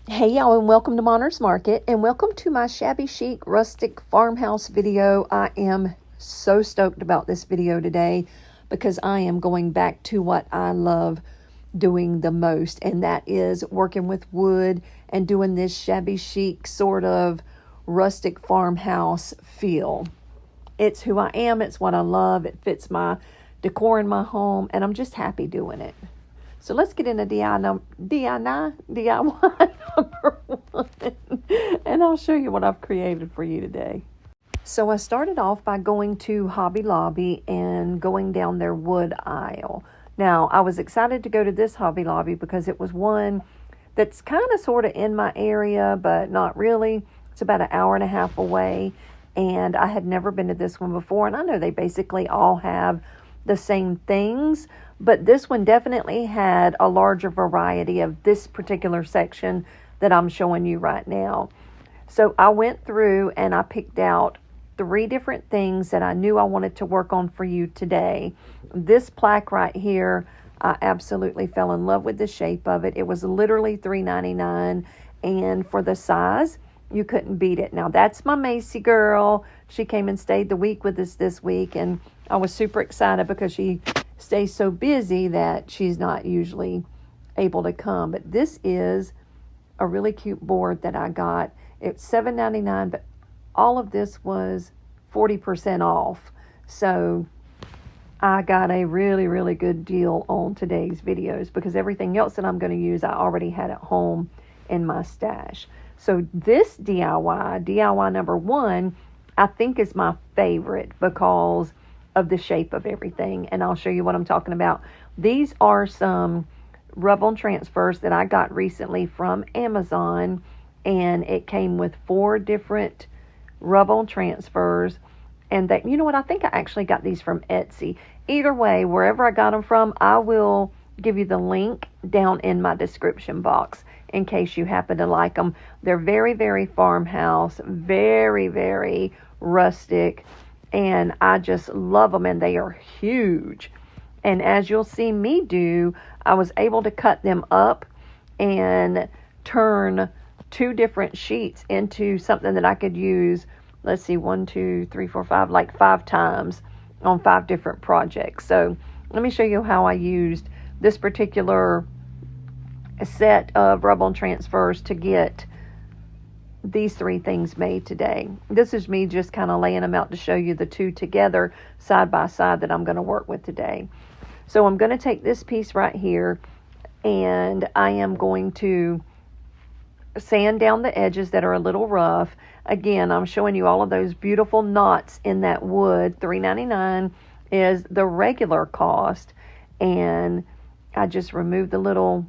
Hey y'all, and welcome to Monter's Market, and welcome to my Shabby Chic Rustic Farmhouse video. I am so stoked about this video today because I am going back to what I love doing the most, and that is working with wood and doing this shabby chic sort of rustic farmhouse feel. It's who I am, it's what I love, it fits my decor in my home, and I'm just happy doing it. So let's get into DIY number one, and I'll show you what I've created for you today. So I started off by going to Hobby Lobby and going down their wood aisle. Now, I was excited to go to this Hobby Lobby because it was one that's kind of sort of in my area, but not really. It's about an hour and a half away, and I had never been to this one before, and I know they basically all have the same things, but this one definitely had a larger variety of this particular section that I'm showing you right now. So I went through and I picked out 3 different things that I knew I wanted to work on for you today. This plaque right here, I absolutely fell in love with the shape of it. It was literally $3.99, and for the size, you couldn't beat it. Now, that's my Macy girl. She came and stayed the week with us this week, and I was super excited because she stays so busy that she's not usually able to come. But this is a really cute board that I got. It's $7.99, but all of this was 40% off. So I got a really, really good deal on today's videos because everything else that I'm going to use I already had at home in my stash. So this DIY number one, I think is my favorite because of the shape of everything. And I'll show you what I'm talking about. These are some rub-on transfers that I got recently from Amazon. And it came with 4 different rub-on transfers. And that, you know what, I think I actually got these from Etsy. Either way, wherever I got them from, I will give you the link down in my description box in case you happen to like them. They're very, very farmhouse, very, very rustic, and I just love them, and they are huge. And as you'll see me do, I was able to cut them up and turn 2 different sheets into something that I could use, let's see, 1, 2, 3, 4, 5, like 5 times on 5 different projects. So let me show you how I used this particular set of rub-on transfers to get these 3 things made today. This is me just kind of laying them out to show you the 2 together side by side that I'm going to work with today. So I'm going to take this piece right here, and I am going to sand down the edges that are a little rough. Again, I'm showing you all of those beautiful knots in that wood. $3.99 is the regular cost, and I just removed the little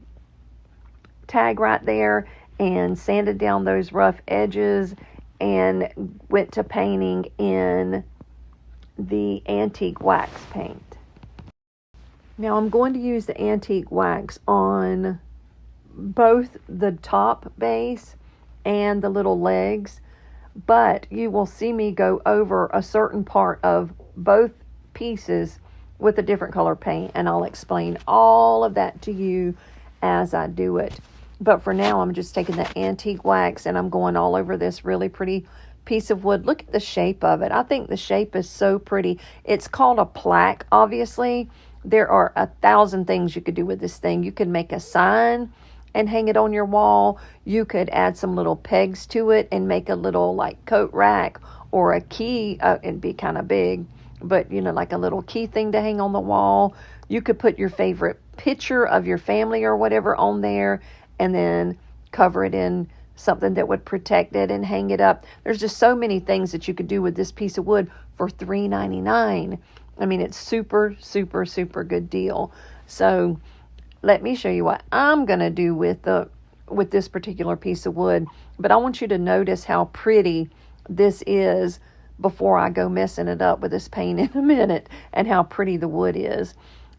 tag right there and sanded down those rough edges and went to painting in the antique wax paint. Now I'm going to use the antique wax on both the top base and the little legs, but you will see me go over a certain part of both pieces with a different color paint, and I'll explain all of that to you as I do it. But for now, I'm just taking the antique wax and I'm going all over this really pretty piece of wood. Look at the shape of it. I think the shape is so pretty. It's called a plaque, obviously. There are 1,000 things you could do with this thing. You could make a sign and hang it on your wall. You could add some little pegs to it and make a little like coat rack or a key. It'd be kind of big, but you know, like a little key thing to hang on the wall. You could put your favorite picture of your family or whatever on there and then cover it in something that would protect it and hang it up. There's just so many things that you could do with this piece of wood for $3.99. I mean, it's super, super, super good deal. So let me show you what I'm going to do with this particular piece of wood. But I want you to notice how pretty this is before I go messing it up with this paint in a minute, and how pretty the wood is.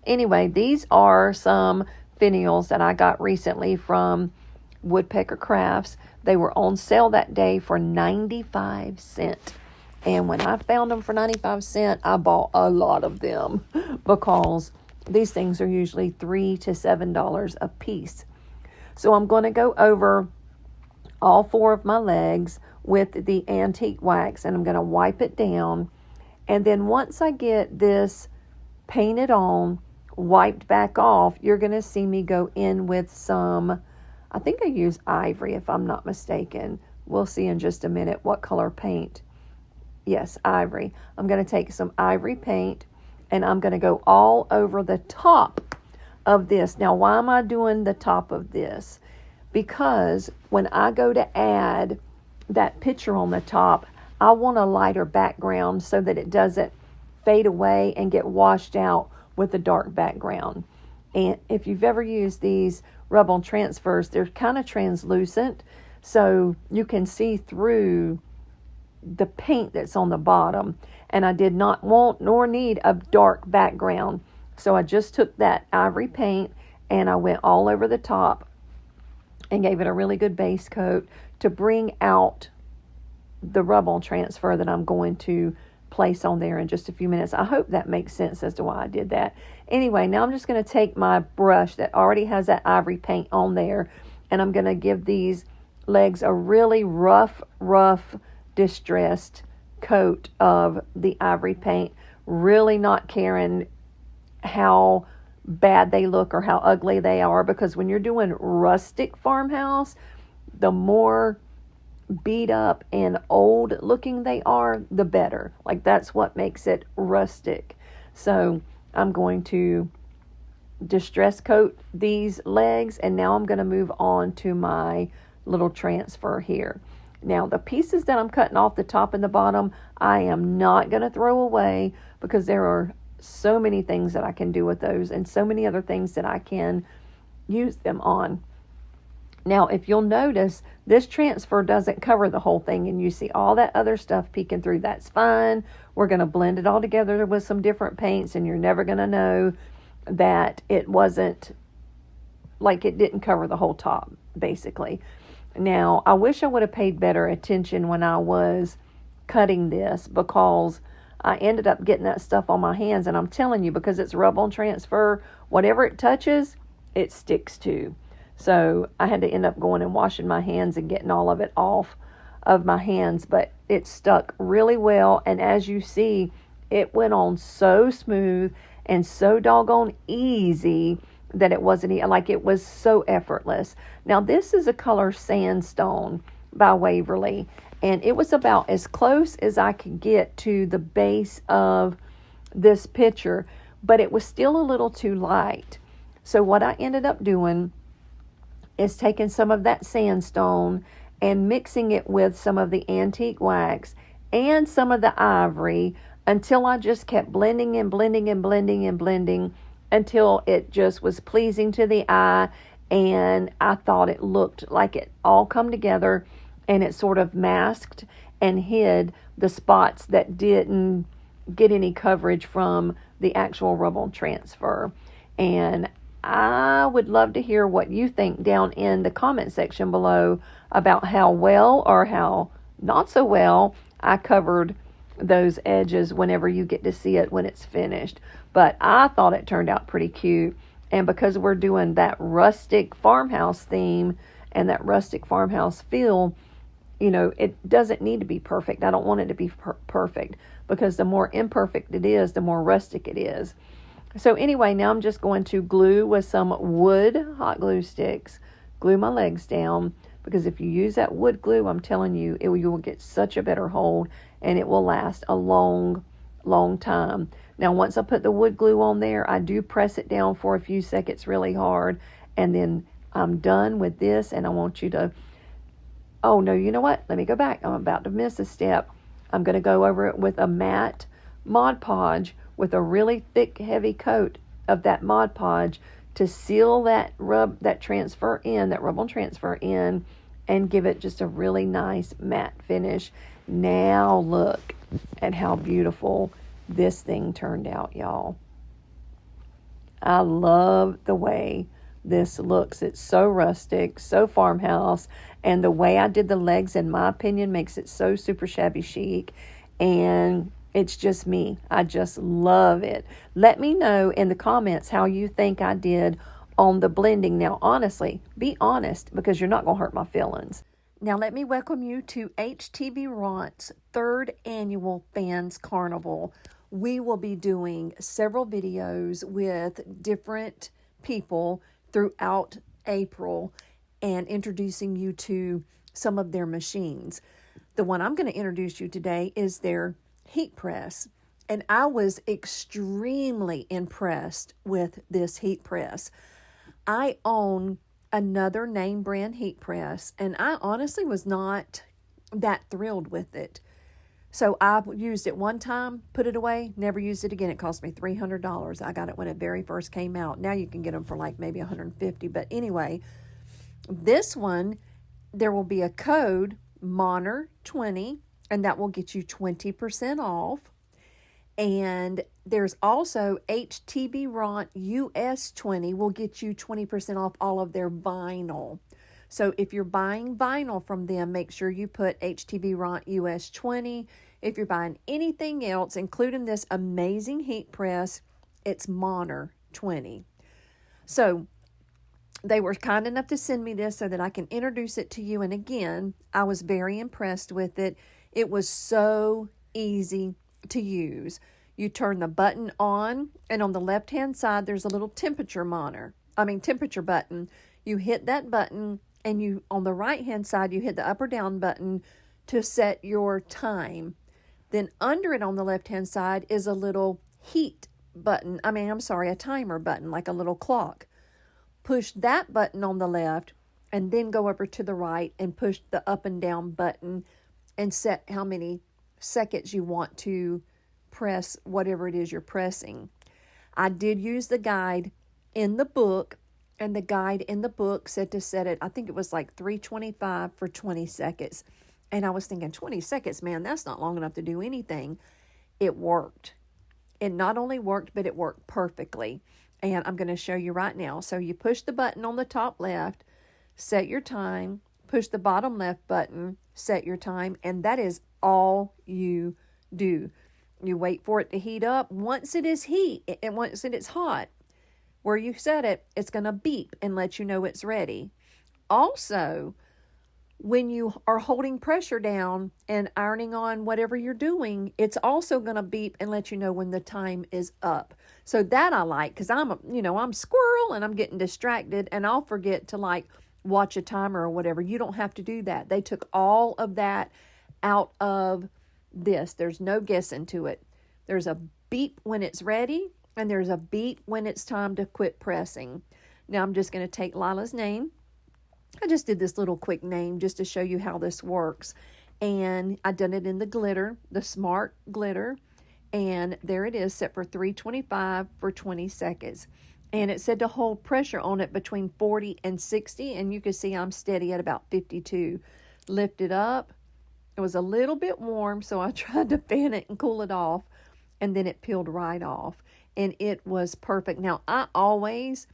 Anyway, these are some finials that I got recently from Woodpecker Crafts. They were on sale that day for 95 cents. And when I found them for 95 cents, I bought a lot of them because these things are usually $3 to $7 a piece. So I'm going to go over all 4 of my legs with the antique wax, and I'm going to wipe it down. And then once I get this painted on, wiped back off, you're going to see me go in with some, I think I use Ivory if I'm not mistaken. We'll see in just a minute what color paint. Yes, Ivory. I'm going to take some Ivory paint and I'm going to go all over the top of this. Now, why am I doing the top of this? Because when I go to add that picture on the top, I want a lighter background so that it doesn't fade away and get washed out with a dark background. And if you've ever used these rub-on transfers, they're kind of translucent, so you can see through the paint that's on the bottom. And I did not want nor need a dark background, so I just took that Ivory paint and I went all over the top and gave it a really good base coat to bring out the rub-on transfer that I'm going to place on there in just a few minutes. I hope that makes sense as to why I did that. Anyway, now I'm just going to take my brush that already has that Ivory paint on there, and I'm going to give these legs a really rough, distressed coat of the Ivory paint, really not caring how bad they look or how ugly they are, because when you're doing rustic farmhouse, the more beat up and old looking they are, the better. Like, that's what makes it rustic. So I'm going to distress coat these legs, and now I'm going to move on to my little transfer here. Now, the pieces that I'm cutting off the top and the bottom, I am not going to throw away, because there are so many things that I can do with those and so many other things that I can use them on. Now, if you'll notice, this transfer doesn't cover the whole thing, and you see all that other stuff peeking through. That's fine. We're going to blend it all together with some different paints, and you're never going to know that it wasn't, like, it didn't cover the whole top, basically. Now, I wish I would have paid better attention when I was cutting this, because I ended up getting that stuff on my hands, and I'm telling you, because it's rub-on transfer, whatever it touches, it sticks to. So I had to end up going and washing my hands and getting all of it off of my hands, but it stuck really well. And as you see, it went on so smooth and so doggone easy that it wasn't, like, it was so effortless. Now, this is a color Sandstone by Waverly, and it was about as close as I could get to the base of this picture, but it was still a little too light. So what I ended up doing is taking some of that Sandstone and mixing it with some of the antique wax and some of the Ivory, until I just kept blending and blending and blending and blending until it just was pleasing to the eye, and I thought it looked like it all come together, and it sort of masked and hid the spots that didn't get any coverage from the actual rub-on transfer. And I would love to hear what you think down in the comment section below about how well or how not so well I covered those edges whenever you get to see it when it's finished. But I thought it turned out pretty cute. And because we're doing that rustic farmhouse theme and that rustic farmhouse feel, you know, it doesn't need to be perfect. I don't want it to be perfect, because the more imperfect it is, the more rustic it is. So anyway, now I'm just going to glue with some wood hot glue sticks, glue my legs down, because if you use that wood glue, I'm telling you, you will get such a better hold, and it will last a long time. Now, once I put the wood glue on there, I do press it down for a few seconds really hard, and then I'm done with this, and I want you to, oh no, you know what? Let me go back. I'm about to miss a step. I'm going to go over it with a matte Mod Podge with a really thick, heavy coat of that Mod Podge to seal that rub-on transfer in, and give it just a really nice matte finish. Now look at how beautiful this thing turned out, y'all. I love the way this looks. It's so rustic, so farmhouse, and the way I did the legs, in my opinion, makes it so super shabby chic, and it's just me. I just love it. Let me know in the comments how you think I did on the blending. Now, honestly, be honest, because you're not going to hurt my feelings. Now let me welcome you to HTVront's 3rd annual Fans Carnival. We will be doing several videos with different people throughout April and introducing you to some of their machines. The one I'm going to introduce you today is their heat press. And I was extremely impressed with this heat press. I own another name brand heat press, and I honestly was not that thrilled with it. So I used it one time, put it away, never used it again. It cost me $300. I got it when it very first came out. Now you can get them for like maybe $150. But anyway, this one, there will be a code, MONER20, and that will get you 20% off. And there's also HTVront US 20 will get you 20% off all of their vinyl. So if you're buying vinyl from them, make sure you put HTVront US 20. If you're buying anything else, including this amazing heat press, it's MONER20. So they were kind enough to send me this so that I can introduce it to you. And again, I was very impressed with it. It was so easy to use. You turn the button on, and on the left-hand side, there's a little temperature button. You hit that button, and you on the right-hand side, you hit the up or down button to set your time. Then under it on the left-hand side is a little heat button. A timer button, like a little clock. Push that button on the left, and then go over to the right and push the up and down button and set how many seconds you want to press whatever it is you're pressing. I did use the guide in the book, and the guide in the book said to set it, I think it was like 325 for 20 seconds. And I was thinking, 20 seconds, man, that's not long enough to do anything. It worked. It not only worked, but it worked perfectly. And I'm going to show you right now. So you push the button on the top left, set your time, push the bottom left button, set your time, and that is all you do. You wait for it to heat up. Once it is once it is hot, where you set it, it's going to beep and let you know it's ready. Also, when you are holding pressure down and ironing on whatever you're doing, it's also going to beep and let you know when the time is up. So that I like, because I'm squirrel and I'm getting distracted and I'll forget to watch a timer or whatever. You don't have to do that. They took all of that out of this. There's no guessing to it. There's a beep when it's ready, and there's a beep when it's time to quit pressing. Now I'm just going to take Lila's name. I just did this little quick name just to show you how this works. And I done it in the glitter, the smart glitter. And there it is, set for 325 for 20 seconds. And it said to hold pressure on it between 40 and 60. And you can see I'm steady at about 52. Lift it up. It was a little bit warm, so I tried to fan it and cool it off. And then it peeled right off. And it was perfect. Now, I always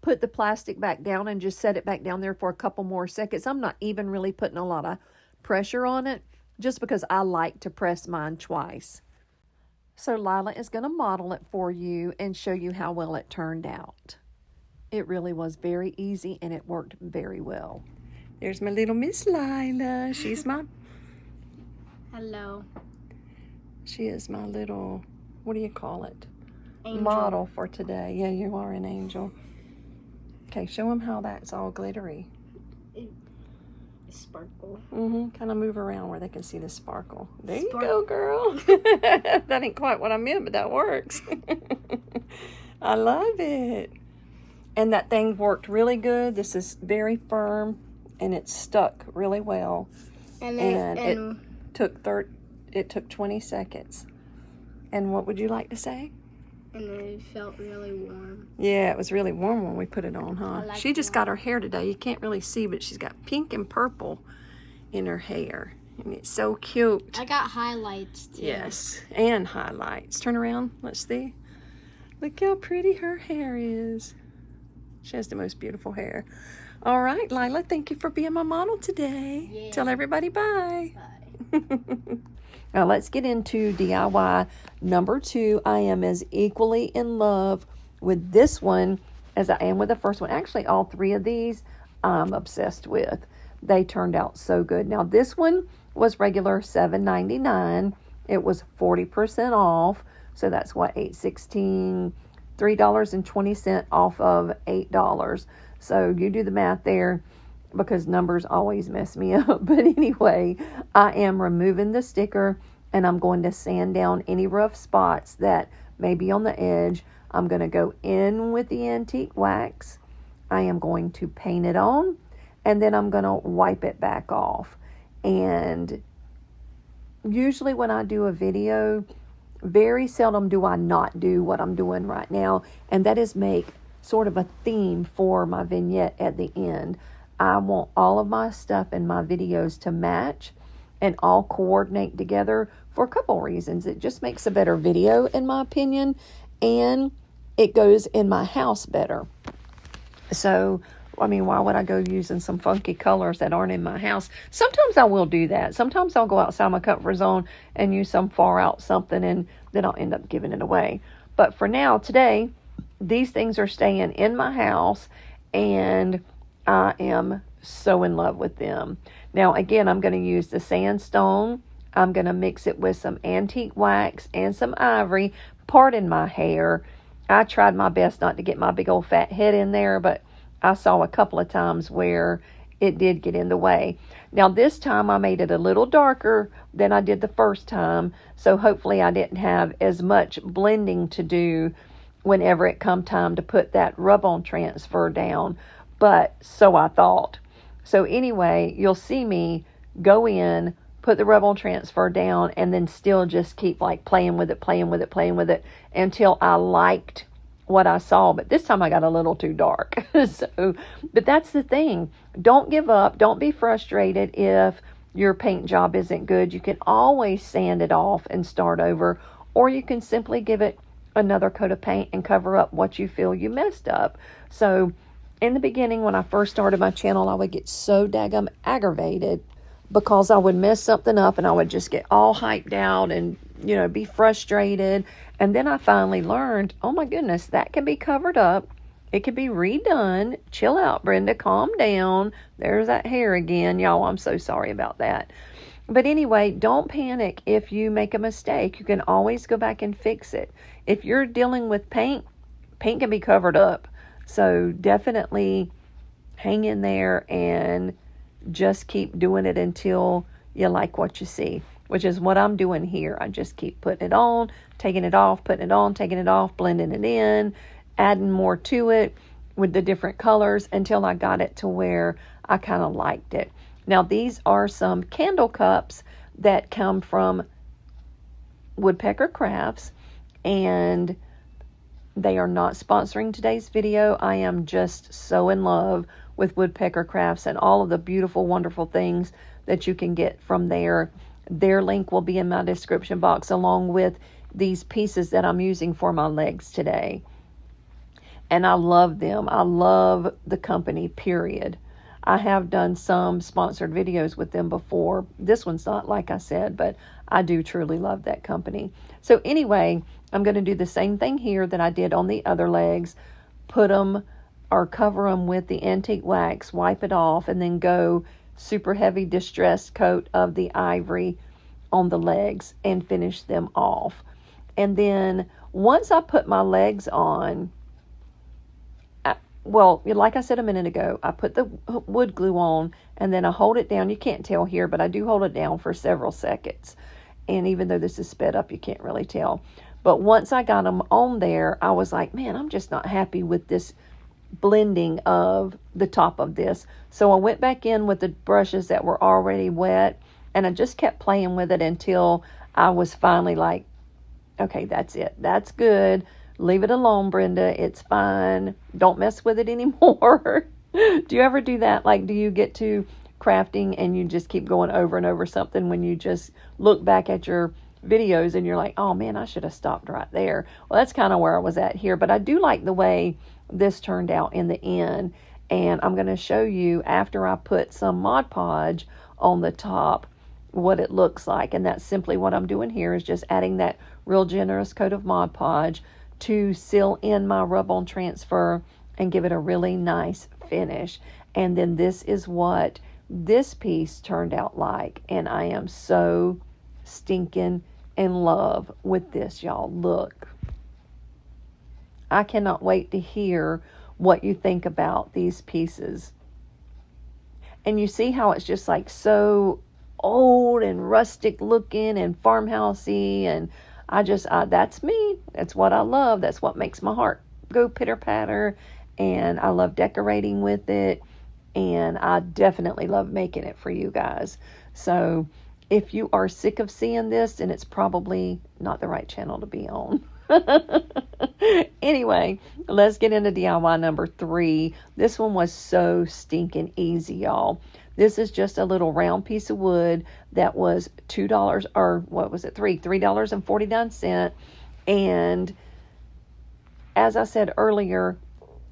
put the plastic back down and just set it back down there for a couple more seconds. I'm not even really putting a lot of pressure on it, just because I like to press mine twice. So Lila is going to model it for you and show you how well it turned out. It really was very easy, and it worked very well. There's my little Miss Lila. She's my... Hello. She is my little, what do you call it? Angel. Model for today. Yeah, you are an angel. Okay, show them how that's all glittery. Sparkle. Kind of move around where they can see the sparkle. There you go, girl. That ain't quite what I meant, but that works. I love it. And that thing worked really good. This is very firm, and it stuck really well. And it took 20 seconds. And what would you like to say? And it felt really warm. Yeah, it was really warm when we put it on, huh? She just got her hair today. You can't really see, but she's got pink and purple in her hair. And it's so cute. I got highlights, too. Yes, and highlights. Turn around. Let's see. Look how pretty her hair is. She has the most beautiful hair. All right, Lila, thank you for being my model today. Yeah. Tell everybody bye. Bye. Now let's get into DIY number 2. I am as equally in love with this one as I am with the first one. Actually, all 3 of these I'm obsessed with. They turned out so good. Now this one was regular $7.99. It was 40% off. So that's what, $8.16, $3.20 off of $8. So you do the math there, because numbers always mess me up. But anyway, I am removing the sticker, and I'm going to sand down any rough spots that may be on the edge. I'm going to go in with the antique wax. I am going to paint it on, and then I'm going to wipe it back off. And usually when I do a video, very seldom do I not do what I'm doing right now, and that is make sort of a theme for my vignette at the end. I want all of my stuff in my videos to match and all coordinate together for a couple reasons. It just makes a better video, in my opinion, and it goes in my house better. So, I mean, why would I go using some funky colors that aren't in my house? Sometimes I will do that. Sometimes I'll go outside my comfort zone and use some far out something, and then I'll end up giving it away. But for now, today, these things are staying in my house, and I am so in love with them. Now, again, I'm going to use the sandstone. I'm going to mix it with some antique wax and some ivory. Pardon my hair. I tried my best not to get my big old fat head in there, but I saw a couple of times where it did get in the way. Now, this time I made it a little darker than I did the first time, so hopefully I didn't have as much blending to do whenever it come time to put that rub-on transfer down. But so I thought. So anyway, you'll see me go in, put the rub-on transfer down, and then still just keep like playing with it until I liked what I saw. But this time I got a little too dark. But that's the thing. Don't give up. Don't be frustrated if your paint job isn't good. You can always sand it off and start over, or you can simply give it another coat of paint and cover up what you feel you messed up. So in the beginning, when I first started my channel, I would get so daggum aggravated because I would mess something up and I would just get all hyped out and, be frustrated. And then I finally learned, oh my goodness, that can be covered up. It can be redone. Chill out, Brenda. Calm down. There's that hair again. Y'all, I'm so sorry about that. But anyway, don't panic if you make a mistake. You can always go back and fix it. If you're dealing with paint can be covered up. So definitely hang in there and just keep doing it until you like what you see, which is what I'm doing here. I just keep putting it on, taking it off, putting it on, taking it off, blending it in, adding more to it with the different colors until I got it to where I kind of liked it. Now, these are some candle cups that come from Woodpecker Crafts, and they are not sponsoring today's video. I am just so in love with Woodpecker Crafts and all of the beautiful, wonderful things that you can get from there. Their link will be in my description box, along with these pieces that I'm using for my legs today. And I love them. I love the company, period. I have done some sponsored videos with them before. This one's not, like I said, but I do truly love that company. So anyway, I'm going to do the same thing here that I did on the other legs. Put them or cover them with the antique wax, wipe it off, and then go super heavy distressed coat of the ivory on the legs and finish them off. And then once I put my legs on, well, like I said a minute ago, I put the wood glue on and then I hold it down. You can't tell here, but I do hold it down for several seconds. And even though this is sped up, you can't really tell. But once I got them on there, I was like, man, I'm just not happy with this blending of the top of this. So I went back in with the brushes that were already wet, and I just kept playing with it until I was finally like, okay, that's it. That's good. Leave it alone, Brenda. It's fine. Don't mess with it anymore. Do you ever do that? Like, do you get to crafting and you just keep going over and over something when you just look back at your videos and you're like, oh man, I should have stopped right there? Well, that's kind of where I was at here, but I do like the way this turned out in the end. And I'm going to show you after I put some Mod Podge on the top what it looks like. And that's simply what I'm doing here, is just adding that real generous coat of Mod Podge to seal in my rub-on transfer and give it a really nice finish. And then this is what this piece turned out like. And I am so stinking in love with this, y'all. Look. I cannot wait to hear what you think about these pieces. And you see how it's just like so old and rustic looking and farmhousey, and that's me. That's what I love. That's what makes my heart go pitter patter, and I love decorating with it, and I definitely love making it for you guys. So if you are sick of seeing this, then it's probably not the right channel to be on. Anyway, let's get into DIY number 3. This one was so stinking easy, y'all. This is just a little round piece of wood that was $2, or what was it, $3.49. And as I said earlier,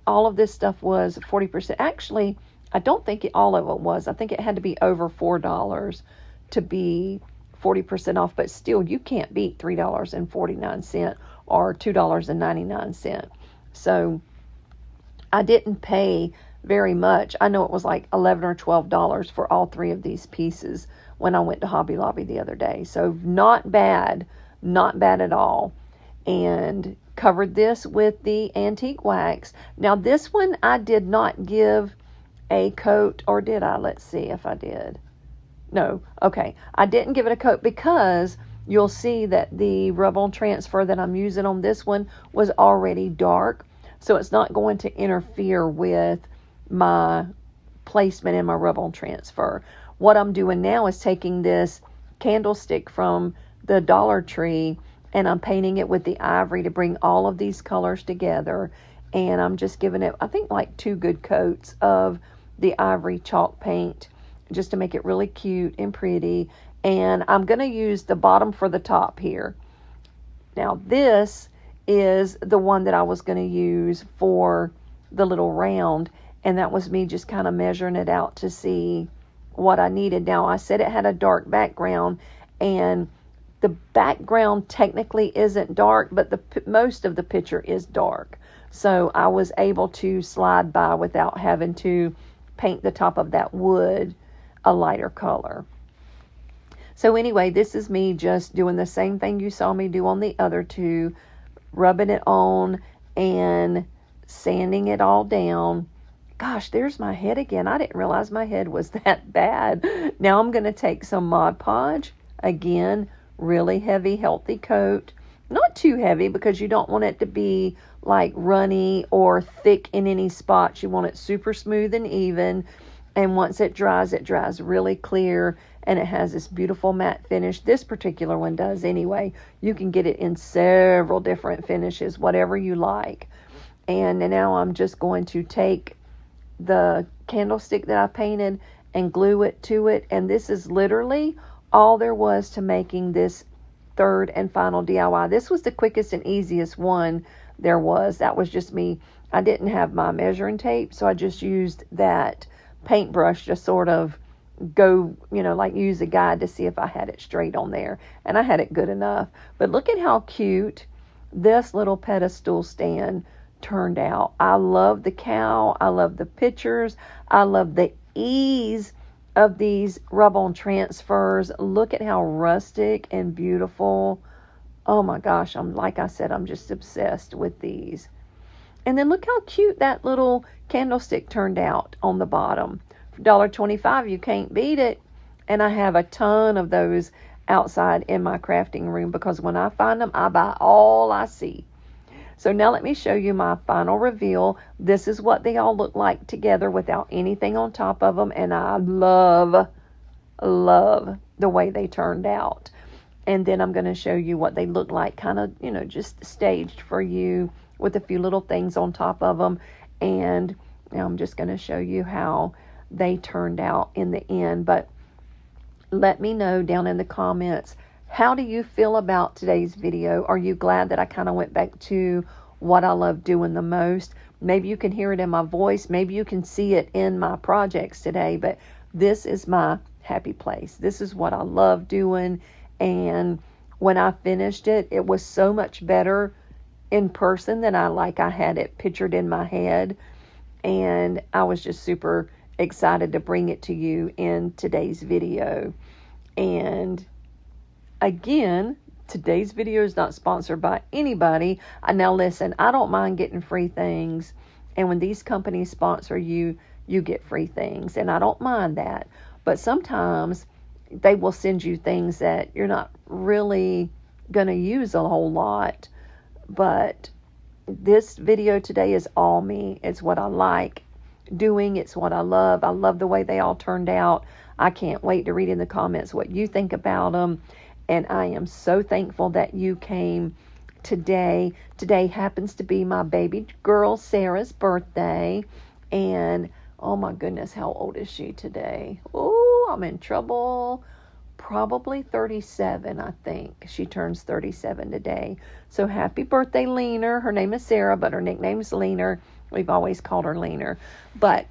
all of this stuff was 40%. Actually, I don't think all of it was. I think it had to be over $4 to be 40% off, but still, you can't beat $3.49 or $2.99. So I didn't pay very much. I know it was like $11 or $12 for all 3 of these pieces when I went to Hobby Lobby the other day. So not bad at all. And covered this with the antique wax. Now this one I did not give a coat, or did I? Let's see if I did. No, okay. I didn't give it a coat because you'll see that the rub-on transfer that I'm using on this one was already dark. So it's not going to interfere with my placement in my rub-on transfer. What I'm doing now is taking this candlestick from the Dollar Tree and I'm painting it with the Ivory to bring all of these colors together. And I'm just giving it, I think, like 2 good coats of the Ivory chalk paint just to make it really cute and pretty. And I'm going to use the bottom for the top here. Now this is the one that I was going to use for the little round. And that was me just kind of measuring it out to see what I needed. Now I said it had a dark background, and the background technically isn't dark, but most of the picture is dark. So I was able to slide by without having to paint the top of that wood a lighter color. So anyway, this is me just doing the same thing you saw me do on the other 2, rubbing it on and sanding it all down. Gosh, there's my head again. I didn't realize my head was that bad. Now I'm going to take some Mod Podge. Again, really heavy, healthy coat. Not too heavy because you don't want it to be like runny or thick in any spots. You want it super smooth and even. And once it dries really clear, and it has this beautiful matte finish. This particular one does anyway. You can get it in several different finishes, whatever you like. And now I'm just going to take the candlestick that I painted and glue it to it. And this is literally all there was to making this 3rd and final DIY. This was the quickest and easiest one there was. That was just me. I didn't have my measuring tape, so I just used that paintbrush to sort of go, like use a guide to see if I had it straight on there. And I had it good enough. But look at how cute this little pedestal stand turned out. I love the cow. I love the pictures. I love the ease of these rub-on transfers. Look at how rustic and beautiful. Oh my gosh, like I said, I'm just obsessed with these. And then look how cute that little candlestick turned out on the bottom. For $1.25, you can't beat it. And I have a ton of those outside in my crafting room because when I find them, I buy all I see. So now let me show you my final reveal. This is what they all look like together without anything on top of them. And I love the way they turned out. And then I'm going to show you what they look like, kind of, just staged for you with a few little things on top of them. And now I'm just going to show you how they turned out in the end. But let me know down in the comments, how do you feel about today's video? Are you glad that I kind of went back to what I love doing the most? Maybe you can hear it in my voice. Maybe you can see it in my projects today. But this is my happy place. This is what I love doing. And when I finished it, it was so much better in person than I had it pictured in my head. And I was just super excited to bring it to you in today's video. And again, today's video is not sponsored by anybody. Now listen, I don't mind getting free things. And when these companies sponsor you, you get free things. And I don't mind that. But sometimes they will send you things that you're not really going to use a whole lot. But this video today is all me. It's what I like doing. It's what I love. I love the way they all turned out. I can't wait to read in the comments what you think about them. And I am so thankful that you came today. Today happens to be my baby girl Sarah's birthday. And oh my goodness, how old is she today? Oh, I'm in trouble. Probably 37, I think. She turns 37 today. So happy birthday, Leaner. Her name is Sarah, but her nickname is Leaner. We've always called her Leaner. But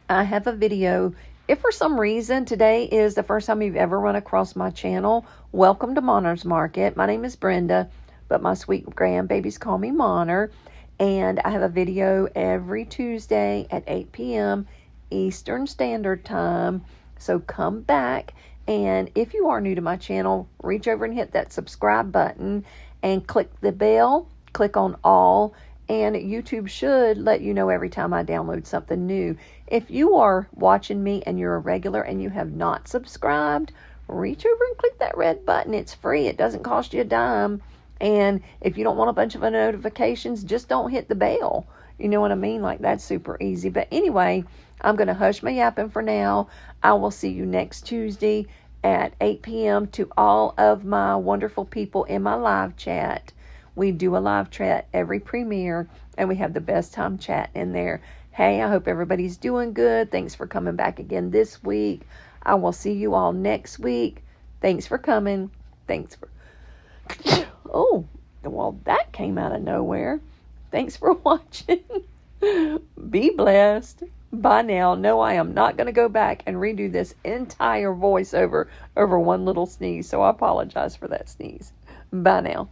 I have a video. If for some reason today is the first time you've ever run across my channel, welcome to Monner's Market. My name is Brenda, but my sweet grandbabies call me Monner. And I have a video every Tuesday at 8 p.m. Eastern Standard Time. So come back. And if you are new to my channel, reach over and hit that subscribe button and click the bell. Click on all. And YouTube should let you know every time I download something new. If you are watching me and you're a regular and you have not subscribed, reach over and click that red button. It's free. It doesn't cost you a dime. And if you don't want a bunch of notifications, just don't hit the bell. You know what I mean? Like, that's super easy. But anyway, I'm going to hush my yapping for now. I will see you next Tuesday at 8 p.m. To all of my wonderful people in my live chat. We do a live chat every premiere, and we have the best time chatting in there. Hey, I hope everybody's doing good. Thanks for coming back again this week. I will see you all next week. Thanks for coming. Thanks for... Oh, well, that came out of nowhere. Thanks for watching. Be blessed. Bye now. No, I am not going to go back and redo this entire voiceover over one little sneeze, so I apologize for that sneeze. Bye now.